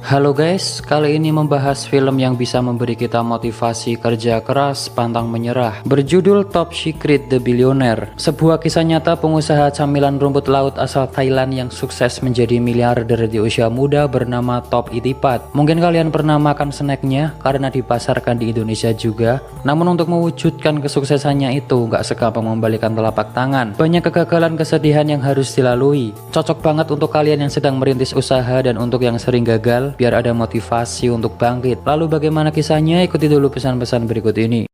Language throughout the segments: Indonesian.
Halo guys, kali ini membahas film yang bisa memberi kita motivasi kerja keras, pantang menyerah. Berjudul Top Secret The Billionaire. Sebuah kisah nyata pengusaha camilan rumput laut asal Thailand yang sukses menjadi miliarder di usia muda bernama Top Itipat. Mungkin kalian pernah makan snacknya karena dipasarkan di Indonesia juga. Namun untuk mewujudkan kesuksesannya itu gak segampang membalikan telapak tangan. Banyak kegagalan, kesedihan yang harus dilalui. Cocok banget untuk kalian yang sedang merintis usaha dan untuk yang sering gagal, biar ada motivasi untuk bangkit. Lalu bagaimana kisahnya? Ikuti dulu pesan-pesan berikut ini.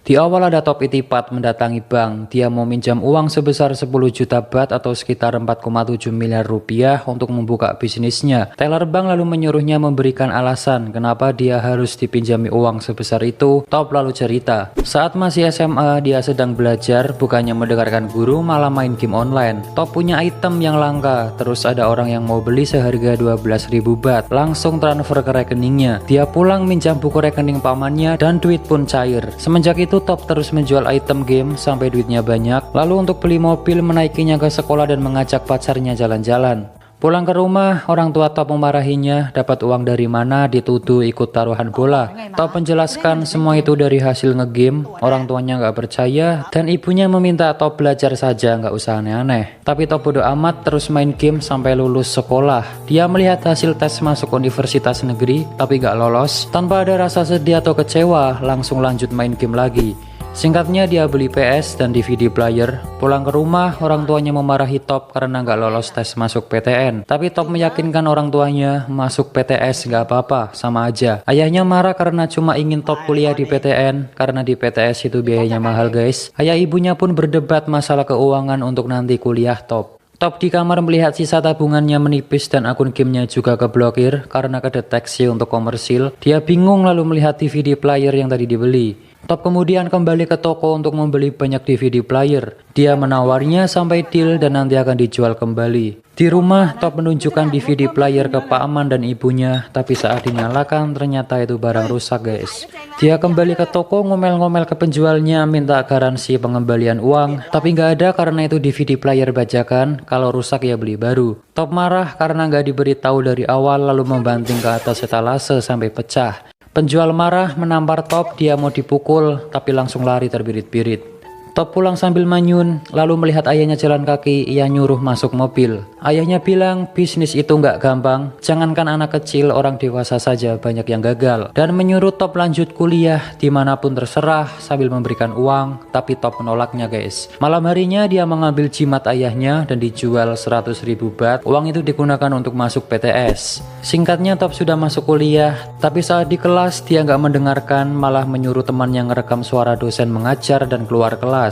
Di awal ada Top Itipat mendatangi bank. Dia mau minjam uang sebesar 10 juta baht atau sekitar 4,7 miliar rupiah untuk membuka bisnisnya. Teller bank lalu menyuruhnya memberikan alasan kenapa dia harus dipinjami uang sebesar itu. Top lalu cerita, saat masih SMA dia sedang belajar, bukannya mendengarkan guru malah main game online. Top punya item yang langka, terus ada orang yang mau beli seharga 12.000 baht. Langsung transfer ke rekeningnya. Dia pulang minjam buku rekening pamannya dan duit pun cair. Semenjak itu Top terus menjual item game sampai duitnya banyak. Lalu untuk beli mobil menaikinya ke sekolah dan mengajak pacarnya jalan-jalan. Pulang ke rumah, orang tua Top memarahinya. Dapat uang dari mana? Dituduh ikut taruhan bola. Top menjelaskan semua itu dari hasil ngegame. Orang tuanya nggak percaya dan ibunya meminta Top belajar saja, nggak usah aneh-aneh. Tapi Top bodo amat terus main game sampai lulus sekolah. Dia melihat hasil tes masuk universitas negeri tapi nggak lolos. Tanpa ada rasa sedih atau kecewa, langsung lanjut main game lagi. Singkatnya dia beli PS dan DVD player. Pulang ke rumah, orang tuanya memarahi Top karena nggak lolos tes masuk PTN. Tapi Top meyakinkan orang tuanya masuk PTS nggak apa-apa, sama aja. Ayahnya marah karena cuma ingin Top kuliah di PTN, karena di PTS itu biayanya mahal guys. Ayah ibunya pun berdebat masalah keuangan untuk nanti kuliah Top. Top di kamar melihat sisa tabungannya menipis dan akun gamenya juga keblokir karena kedeteksi untuk komersil. Dia bingung lalu melihat DVD player yang tadi dibeli. Top kemudian kembali ke toko untuk membeli banyak DVD player. Dia menawarnya sampai deal dan nanti akan dijual kembali. Di rumah, Top menunjukkan DVD player ke Pak Aman dan ibunya, tapi saat dinyalakan ternyata itu barang rusak guys. Dia kembali ke toko ngomel-ngomel ke penjualnya minta garansi pengembalian uang, tapi nggak ada karena itu DVD player bajakan, kalau rusak ya beli baru. Top marah karena nggak diberitahu dari awal lalu membanting ke atas etalase sampai pecah. Penjual marah menampar Top, dia mau dipukul tapi langsung lari terbirit-birit. Top pulang sambil manyun, lalu melihat ayahnya jalan kaki, ia nyuruh masuk mobil. Ayahnya bilang bisnis itu nggak gampang, jangankan anak kecil, orang dewasa saja banyak yang gagal. Dan menyuruh Top lanjut kuliah dimanapun terserah sambil memberikan uang, tapi Top menolaknya guys. Malam harinya dia mengambil jimat ayahnya dan dijual 100.000 baht. Uang itu digunakan untuk masuk PTS. Singkatnya Top sudah masuk kuliah, tapi saat di kelas dia nggak mendengarkan, malah menyuruh temannya ngerekam suara dosen mengajar dan keluar kelas.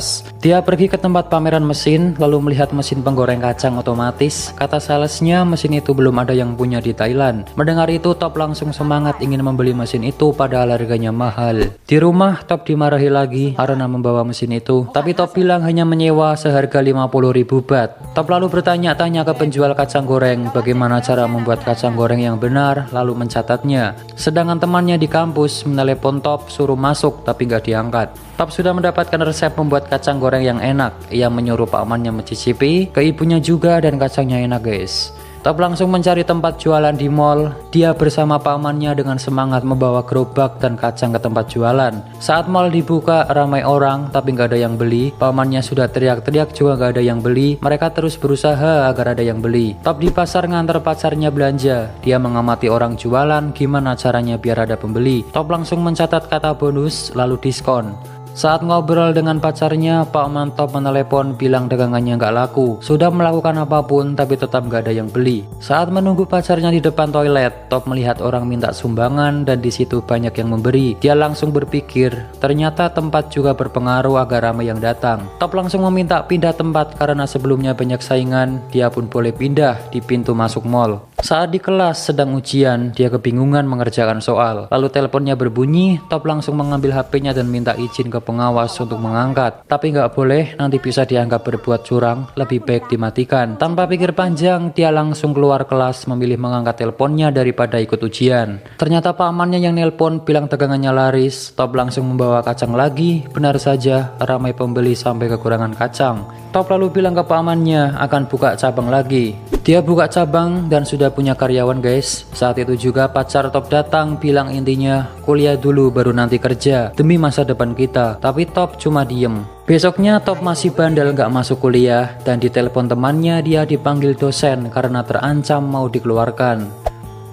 Dia pergi ke tempat pameran mesin, lalu melihat mesin penggoreng kacang otomatis. Kata salesnya mesin itu belum ada yang punya di Thailand. Mendengar itu Top langsung semangat ingin membeli mesin itu padahal harganya mahal. Di rumah Top dimarahi lagi karena membawa mesin itu, tapi Top bilang hanya menyewa seharga 50.000 baht. Top lalu bertanya-tanya ke penjual kacang goreng bagaimana cara membuat kacang goreng yang benar, lalu mencatatnya. Sedangkan temannya di kampus menelepon Top suruh masuk tapi nggak diangkat. Top sudah mendapatkan resep membuat kacang goreng yang enak. Ia menyuruh pamannya mencicipi, ke ibunya juga, dan kacangnya enak guys. Top langsung mencari tempat jualan di mall. Dia bersama pamannya dengan semangat membawa gerobak dan kacang ke tempat jualan. Saat mall dibuka ramai orang tapi nggak ada yang beli. Pamannya sudah teriak-teriak juga nggak ada yang beli. Mereka terus berusaha agar ada yang beli. Top di pasar ngantar pacarnya belanja. Dia mengamati orang jualan gimana caranya biar ada pembeli. Top langsung mencatat kata bonus lalu diskon. Saat ngobrol dengan pacarnya, Pak Man Top menelepon bilang dagangannya nggak laku. Sudah melakukan apapun tapi tetap nggak ada yang beli. Saat menunggu pacarnya di depan toilet, Top melihat orang minta sumbangan dan di situ banyak yang memberi. Dia langsung berpikir, ternyata tempat juga berpengaruh agar ramai yang datang. Top langsung meminta pindah tempat karena sebelumnya banyak saingan. Dia pun boleh pindah di pintu masuk mall. Saat di kelas sedang ujian, dia kebingungan mengerjakan soal. Lalu teleponnya berbunyi, Top langsung mengambil HP-nya dan minta izin ke pengawas untuk mengangkat. Tapi nggak boleh, nanti bisa dianggap berbuat curang, lebih baik dimatikan. Tanpa pikir panjang, dia langsung keluar kelas memilih mengangkat teleponnya daripada ikut ujian. Ternyata pamannya yang nelpon bilang dagangannya laris. Top langsung membawa kacang lagi. Benar saja, ramai pembeli sampai kekurangan kacang. Top lalu bilang ke pamannya akan buka cabang lagi. Dia buka cabang dan sudah punya karyawan guys. Saat itu juga pacar Top datang bilang intinya kuliah dulu baru nanti kerja demi masa depan kita. Tapi Top cuma diem. Besoknya Top masih bandel gak masuk kuliah dan ditelepon temannya dia dipanggil dosen karena terancam mau dikeluarkan.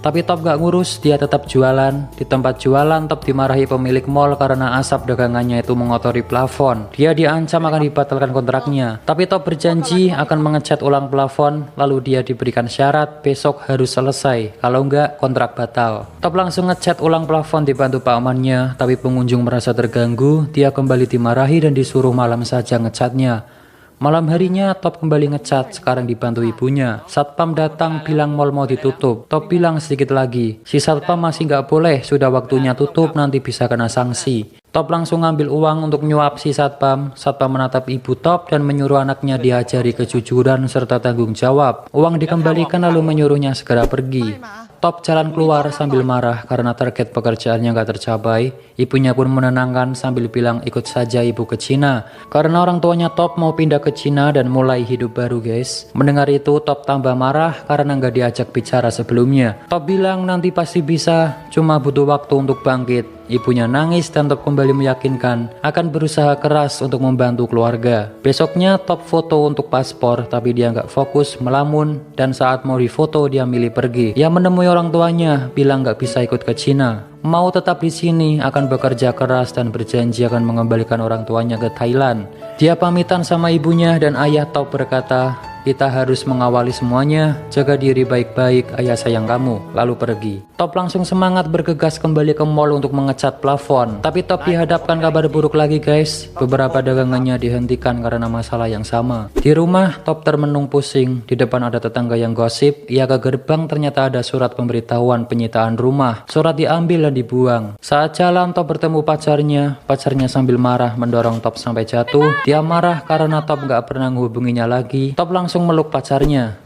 Tapi Top gak ngurus, dia tetap jualan. Di tempat jualan, Top dimarahi pemilik mall karena asap dagangannya itu mengotori plafon. Dia diancam akan dibatalkan kontraknya. Tapi Top berjanji akan mengecat ulang plafon, lalu dia diberikan syarat besok harus selesai. Kalau enggak, kontrak batal. Top langsung ngecat ulang plafon dibantu pamannya, tapi pengunjung merasa terganggu, dia kembali dimarahi dan disuruh malam saja ngecatnya. Malam harinya Top kembali ngecat, sekarang dibantu ibunya. Satpam datang bilang mall mau ditutup. Top bilang sedikit lagi. Si satpam masih nggak boleh, sudah waktunya tutup nanti bisa kena sanksi. Top langsung ngambil uang untuk nyuap si satpam. Satpam menatap ibu Top dan menyuruh anaknya diajari kejujuran serta tanggung jawab. Uang dikembalikan lalu menyuruhnya segera pergi. Top jalan keluar sambil marah karena target pekerjaannya gak tercapai. Ibunya pun menenangkan sambil bilang ikut saja ibu ke Cina. Karena orang tuanya Top mau pindah ke Cina dan mulai hidup baru guys. Mendengar itu Top tambah marah karena gak diajak bicara sebelumnya. Top bilang nanti pasti bisa, cuma butuh waktu untuk bangkit. Ibunya nangis dan Top kembali meyakinkan akan berusaha keras untuk membantu keluarga. Besoknya Top foto untuk paspor tapi dia nggak fokus, melamun, dan saat mau difoto dia milih pergi. Dia menemui orang tuanya, bilang nggak bisa ikut ke Cina. Mau tetap di sini, akan bekerja keras dan berjanji akan mengembalikan orang tuanya ke Thailand. Dia pamitan sama ibunya dan ayah Top berkata, kita harus mengawali semuanya, jaga diri baik-baik, ayah sayang kamu, lalu pergi. Top langsung semangat bergegas kembali ke mall untuk mengecat plafon. Tapi Top dihadapkan kabar buruk lagi guys, beberapa dagangannya dihentikan karena masalah yang sama. Di rumah Top termenung pusing, di depan ada tetangga yang gosip, ia ke gerbang ternyata ada surat pemberitahuan penyitaan rumah. Surat diambil dan dibuang. Saat jalan Top bertemu pacarnya sambil marah mendorong Top sampai jatuh. Dia marah karena Top gak pernah menghubunginya lagi. Top langsung meluk pacarnya.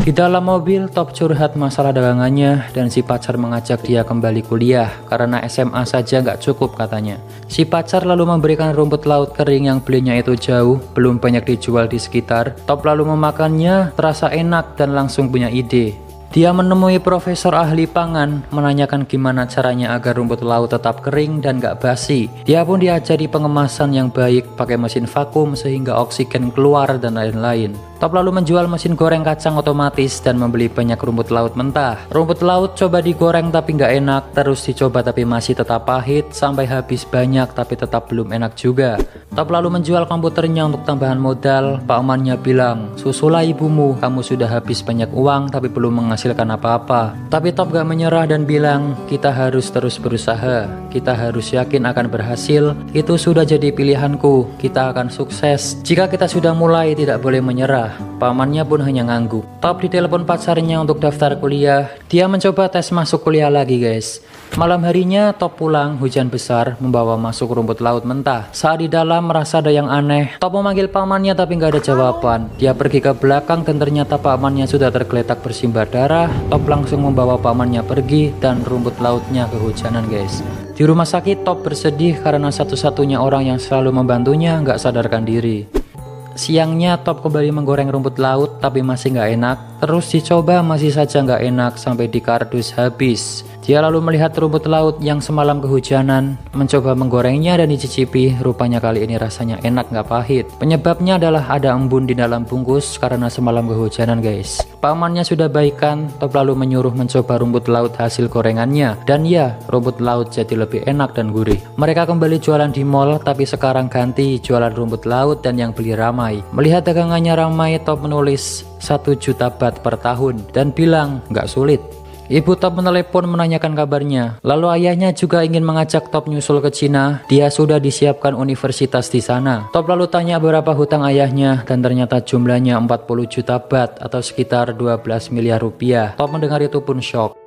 Di dalam mobil Top curhat masalah dagangannya dan si pacar mengajak dia kembali kuliah karena SMA saja nggak cukup katanya. Si pacar lalu memberikan rumput laut kering yang belinya itu jauh, belum banyak dijual di sekitar. Top lalu memakannya, terasa enak dan langsung punya ide. Dia menemui profesor ahli pangan, menanyakan gimana caranya agar rumput laut tetap kering dan gak basi. Dia pun diajari pengemasan yang baik, pakai mesin vakum sehingga oksigen keluar dan lain-lain. Top lalu menjual mesin goreng kacang otomatis dan membeli banyak rumput laut mentah. Rumput laut coba digoreng tapi gak enak, terus dicoba tapi masih tetap pahit, sampai habis banyak tapi tetap belum enak juga. Top lalu menjual komputernya untuk tambahan modal. Pak Omannya bilang, susulah ibumu, kamu sudah habis banyak uang tapi belum menghasilkan apa-apa. Tapi Top gak menyerah dan bilang, kita harus terus berusaha, kita harus yakin akan berhasil, itu sudah jadi pilihanku, kita akan sukses. Jika kita sudah mulai tidak boleh menyerah. Pamannya pun hanya ngangguk. Top ditelepon pacarnya untuk daftar kuliah. Dia mencoba tes masuk kuliah lagi guys. Malam harinya Top pulang, hujan besar membawa masuk rumput laut mentah. Saat di dalam merasa ada yang aneh. Top memanggil pamannya tapi nggak ada jawaban. Dia pergi ke belakang dan ternyata pamannya sudah tergeletak bersimbah darah. Top langsung membawa pamannya pergi dan rumput lautnya kehujanan guys. Di rumah sakit Top bersedih karena satu-satunya orang yang selalu membantunya nggak sadarkan diri. Siangnya Top kembali menggoreng rumput laut tapi masih nggak enak. Terus dicoba masih saja nggak enak sampai di kardus habis. Dia lalu melihat rumput laut yang semalam kehujanan, mencoba menggorengnya dan dicicipi. Rupanya kali ini rasanya enak nggak pahit. Penyebabnya adalah ada embun di dalam bungkus karena semalam kehujanan guys. Pamannya sudah baikan, Top lalu menyuruh mencoba rumput laut hasil gorengannya. Dan ya, rumput laut jadi lebih enak dan gurih. Mereka kembali jualan di mall tapi sekarang ganti jualan rumput laut dan yang beli ramai. Melihat dagangannya ramai, Top menulis 1 juta baht per tahun dan bilang nggak sulit. Ibu Top menelepon menanyakan kabarnya. Lalu ayahnya juga ingin mengajak Top nyusul ke Cina. Dia sudah disiapkan universitas di sana. Top lalu tanya berapa hutang ayahnya dan ternyata jumlahnya 40 juta baht atau sekitar 12 miliar rupiah. Top mendengar itu pun shock.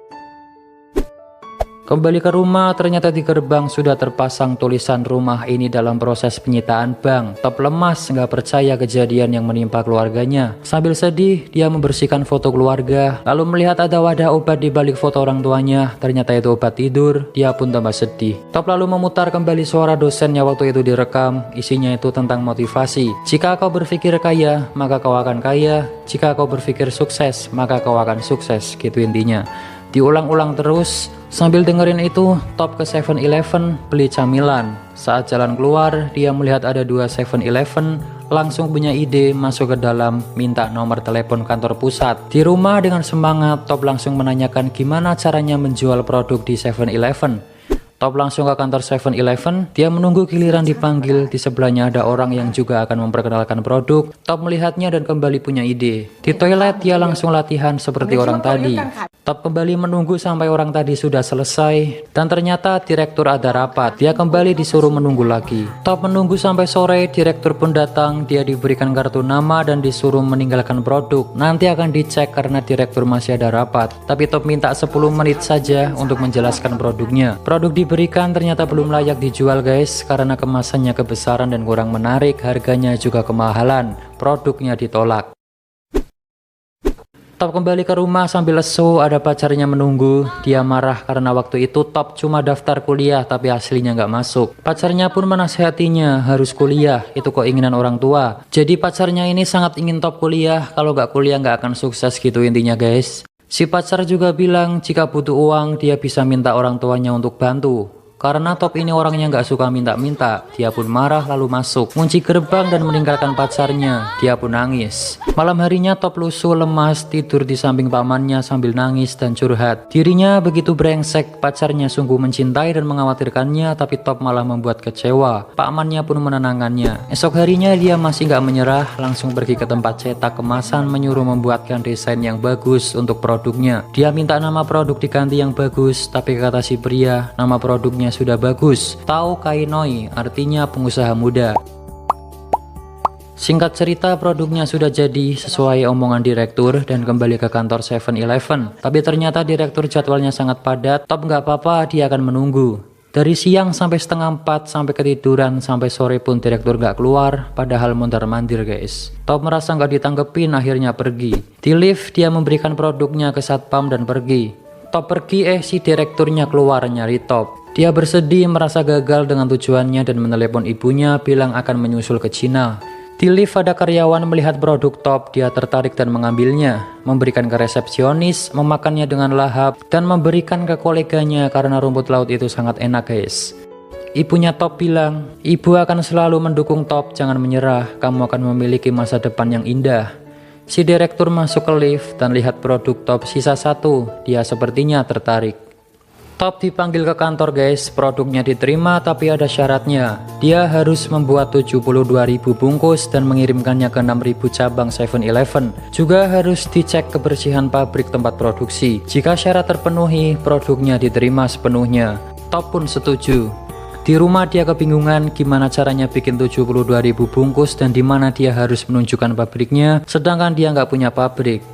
Kembali ke rumah, ternyata di gerbang sudah terpasang tulisan rumah ini dalam proses penyitaan bank. Top lemas, nggak percaya kejadian yang menimpa keluarganya. Sambil sedih, dia membersihkan foto keluarga, lalu melihat ada wadah obat di balik foto orang tuanya. Ternyata itu obat tidur, dia pun tambah sedih. Top lalu memutar kembali suara dosennya waktu itu direkam, isinya itu tentang motivasi. Jika kau berpikir kaya, maka kau akan kaya. Jika kau berpikir sukses, maka kau akan sukses, gitu intinya. Diulang-ulang terus. Sambil dengerin itu, Top ke 7-Eleven beli camilan. Saat jalan keluar, dia melihat ada 2 7-Eleven, langsung punya ide masuk ke dalam, minta nomor telepon kantor pusat. Di rumah dengan semangat, Top langsung menanyakan gimana caranya menjual produk di 7-Eleven. Top langsung ke kantor 7-Eleven, dia menunggu giliran dipanggil. Di sebelahnya ada orang yang juga akan memperkenalkan produk. Top melihatnya dan kembali punya ide. Di toilet dia langsung latihan seperti orang tadi. Top kembali menunggu sampai orang tadi sudah selesai, dan ternyata direktur ada rapat. Dia kembali disuruh menunggu lagi. Top menunggu sampai sore, direktur pun datang. Dia diberikan kartu nama dan disuruh meninggalkan produk. Nanti akan dicek karena direktur masih ada rapat. Tapi Top minta 10 menit saja untuk menjelaskan produknya. Produk diberikan ternyata belum layak dijual guys, karena kemasannya kebesaran dan kurang menarik, harganya juga kemahalan. Produknya ditolak. Top kembali ke rumah sambil lesu, ada pacarnya menunggu. Dia marah karena waktu itu Top cuma daftar kuliah tapi aslinya nggak masuk. Pacarnya pun menasihatinya harus kuliah, itu keinginan orang tua. Jadi pacarnya ini sangat ingin Top kuliah, kalau nggak kuliah nggak akan sukses gitu intinya guys. Si pacar juga bilang jika butuh uang dia bisa minta orang tuanya untuk bantu. Karena Top ini orangnya nggak suka minta-minta, dia pun marah lalu masuk, kunci gerbang dan meninggalkan pacarnya. Dia pun nangis. Malam harinya Top lusuh lemas, tidur di samping pamannya sambil nangis dan curhat. Dirinya begitu brengsek, pacarnya sungguh mencintai dan mengkhawatirkannya, tapi Top malah membuat kecewa. Pamannya pun menenangkannya. Esok harinya dia masih nggak menyerah, langsung pergi ke tempat cetak kemasan, menyuruh membuatkan desain yang bagus untuk produknya. Dia minta nama produk diganti yang bagus, tapi kata si pria, nama produknya sudah bagus, Tao Kai Noi, artinya pengusaha muda. Singkat cerita, produknya sudah jadi sesuai omongan direktur dan kembali ke kantor 7-Eleven. Tapi ternyata direktur jadwalnya sangat padat. Top nggak apa-apa, dia akan menunggu. Dari siang sampai setengah 4, sampai ketiduran, sampai sore pun direktur nggak keluar, padahal mondar-mandir guys. Top merasa nggak ditanggepin, akhirnya pergi. Di lift, dia memberikan produknya ke satpam dan pergi. Top pergi, si direkturnya keluar nyari Top. Dia bersedih merasa gagal dengan tujuannya dan menelepon ibunya bilang akan menyusul ke Cina. Di lift ada karyawan melihat produk Top, dia tertarik dan mengambilnya, memberikan ke resepsionis, memakannya dengan lahap, dan memberikan ke koleganya karena rumput laut itu sangat enak guys. Ibunya Top bilang, ibu akan selalu mendukung Top, jangan menyerah, kamu akan memiliki masa depan yang indah. Si direktur masuk ke lift dan lihat produk Top sisa 1, dia sepertinya tertarik. Top dipanggil ke kantor guys, produknya diterima tapi ada syaratnya. Dia harus membuat 72.000 bungkus dan mengirimkannya ke 6.000 cabang 7-Eleven. Juga harus dicek kebersihan pabrik tempat produksi. Jika syarat terpenuhi, produknya diterima sepenuhnya. Top pun setuju. Di rumah dia kebingungan gimana caranya bikin 72.000 bungkus dan di mana dia harus menunjukkan pabriknya, sedangkan dia nggak punya pabrik.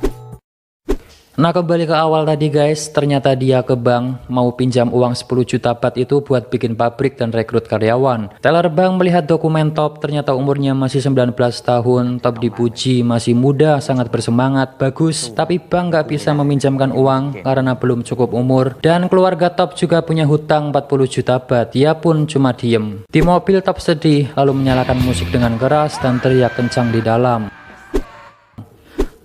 Nah kembali ke awal tadi guys, ternyata dia ke bank mau pinjam uang 10 juta baht itu buat bikin pabrik dan rekrut karyawan. Teller bank melihat dokumen Top, ternyata umurnya masih 19 tahun. Top dipuji masih muda, sangat bersemangat, bagus. Tapi bank nggak bisa meminjamkan uang karena belum cukup umur. Dan keluarga Top juga punya hutang 40 juta baht, dia pun cuma diem. Di mobil Top sedih, lalu menyalakan musik dengan keras dan teriak kencang di dalam.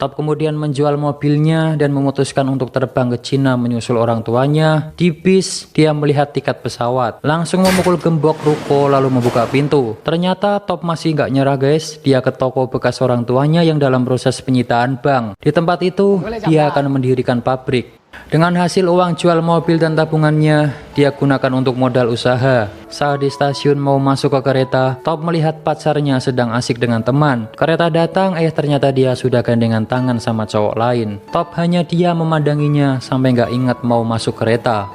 Top kemudian menjual mobilnya dan memutuskan untuk terbang ke Cina menyusul orang tuanya. Di bis, dia melihat tiket pesawat. Langsung memukul gembok ruko lalu membuka pintu. Ternyata Top masih nggak nyerah guys. Dia ke toko bekas orang tuanya yang dalam proses penyitaan bank. Di tempat itu, dia akan mendirikan pabrik. Dengan hasil uang jual mobil dan tabungannya, dia gunakan untuk modal usaha. Saat di stasiun mau masuk ke kereta, Top melihat pacarnya sedang asik dengan teman. Kereta datang, ternyata dia sudah gandengan tangan sama cowok lain. Top hanya dia memandanginya sampai nggak ingat mau masuk kereta.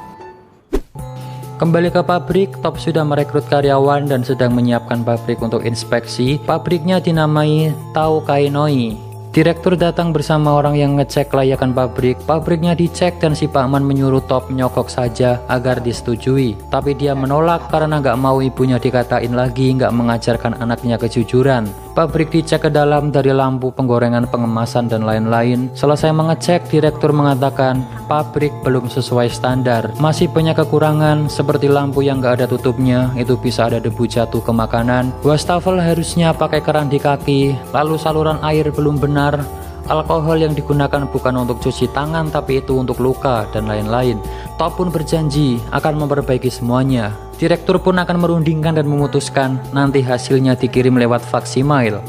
Kembali ke pabrik, Top sudah merekrut karyawan dan sedang menyiapkan pabrik untuk inspeksi. Pabriknya dinamai Tao Kai Noi. Direktur datang bersama orang yang ngecek kelayakan pabrik. Pabriknya dicek dan si Pak Man menyuruh Top nyogok saja agar disetujui. Tapi dia menolak karena nggak mau ibunya dikatain lagi nggak mengajarkan anaknya kejujuran. Pabrik dicek ke dalam dari lampu, penggorengan, pengemasan, dan lain-lain. Selesai mengecek, direktur mengatakan pabrik belum sesuai standar. Masih banyak kekurangan seperti lampu yang nggak ada tutupnya, itu bisa ada debu jatuh ke makanan. Wastafel harusnya pakai keran di kaki, lalu saluran air belum benar. Alkohol yang digunakan bukan untuk cuci tangan tapi itu untuk luka dan lain-lain. Top pun berjanji akan memperbaiki semuanya. Direktur pun akan merundingkan dan memutuskan nanti hasilnya dikirim lewat faksimiil.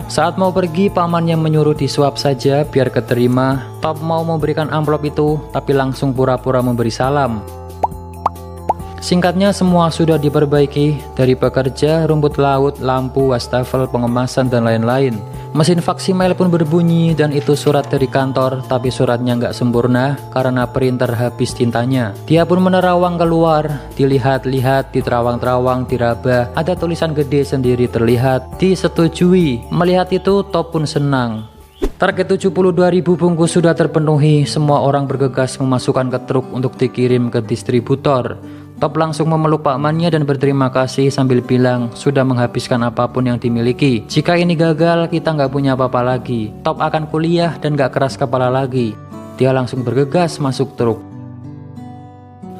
Saat mau pergi, Pak Man yang menyuruh disuap saja biar keterima. Top mau memberikan amplop itu tapi langsung pura-pura memberi salam. Singkatnya semua sudah diperbaiki, dari pekerja, rumput laut, lampu, wastafel, pengemasan, dan lain-lain. Mesin faksimiil pun berbunyi dan itu surat dari kantor, tapi suratnya nggak sempurna karena printer habis tintanya. Dia pun menerawang keluar, dilihat-lihat, diterawang-terawang, diraba, ada tulisan gede sendiri terlihat, disetujui. Melihat itu Top pun senang. Target 72.000 bungkus sudah terpenuhi, semua orang bergegas memasukkan ke truk untuk dikirim ke distributor. Top langsung memeluk Pak Man-nya dan berterima kasih sambil bilang sudah menghabiskan apapun yang dimiliki. Jika ini gagal, kita nggak punya apa-apa lagi. Top akan kuliah dan nggak keras kepala lagi. Dia langsung bergegas masuk truk.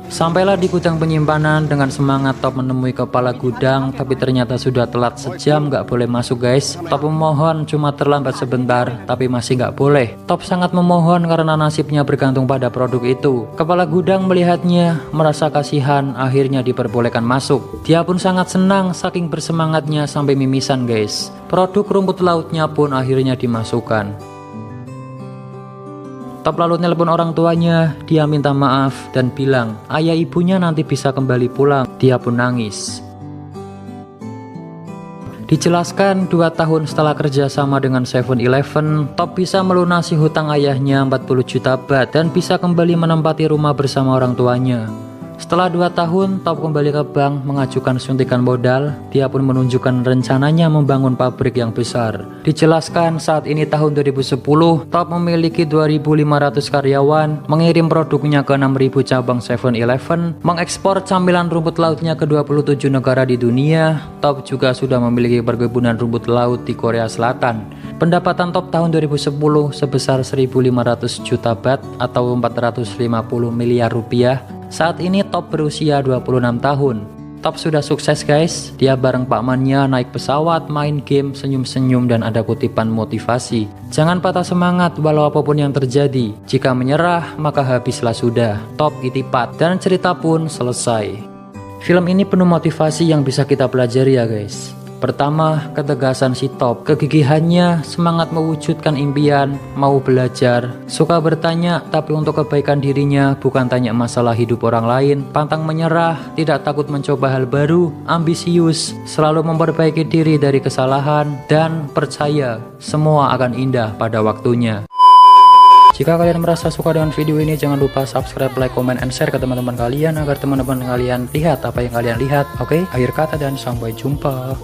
Sampailah di gudang penyimpanan. Dengan semangat Top menemui kepala gudang, tapi ternyata sudah telat sejam, nggak boleh masuk guys. Top memohon cuma terlambat sebentar, tapi masih nggak boleh. Top sangat memohon karena nasibnya bergantung pada produk itu. Kepala gudang melihatnya, merasa kasihan, akhirnya diperbolehkan masuk. Dia pun sangat senang, saking bersemangatnya sampai mimisan guys. Produk rumput lautnya pun akhirnya dimasukkan. Top lalu nelpon orang tuanya, dia minta maaf dan bilang ayah ibunya nanti bisa kembali pulang. Dia pun nangis. Dijelaskan 2 tahun setelah kerja sama dengan 7-Eleven, Top bisa melunasi hutang ayahnya 40 juta baht dan bisa kembali menempati rumah bersama orang tuanya. Setelah 2 tahun, Top kembali ke bank mengajukan suntikan modal. Dia pun menunjukkan rencananya membangun pabrik yang besar. Dijelaskan saat ini tahun 2010, Top memiliki 2.500 karyawan, mengirim produknya ke 6.000 cabang 7-Eleven, mengekspor camilan rumput lautnya ke 27 negara di dunia. Top juga sudah memiliki perkebunan rumput laut di Korea Selatan. Pendapatan Top tahun 2010 sebesar 1.500 juta baht atau 450 miliar rupiah. Saat ini Top berusia 26 tahun. Top sudah sukses guys. Dia bareng Pak Man-nya naik pesawat, main game, senyum-senyum, dan ada kutipan motivasi. Jangan patah semangat walau apapun yang terjadi. Jika menyerah maka habislah sudah. Top itipat. Dan cerita pun selesai. Film ini penuh motivasi yang bisa kita pelajari ya guys. Pertama, ketegasan si Top, kegigihannya, semangat mewujudkan impian, mau belajar, suka bertanya tapi untuk kebaikan dirinya, bukan tanya masalah hidup orang lain, pantang menyerah, tidak takut mencoba hal baru, ambisius, selalu memperbaiki diri dari kesalahan, dan percaya semua akan indah pada waktunya. Jika kalian merasa suka dengan video ini, jangan lupa subscribe, like, comment, and share ke teman-teman kalian agar teman-teman kalian lihat apa yang kalian lihat. Oke, akhir kata dan sampai jumpa.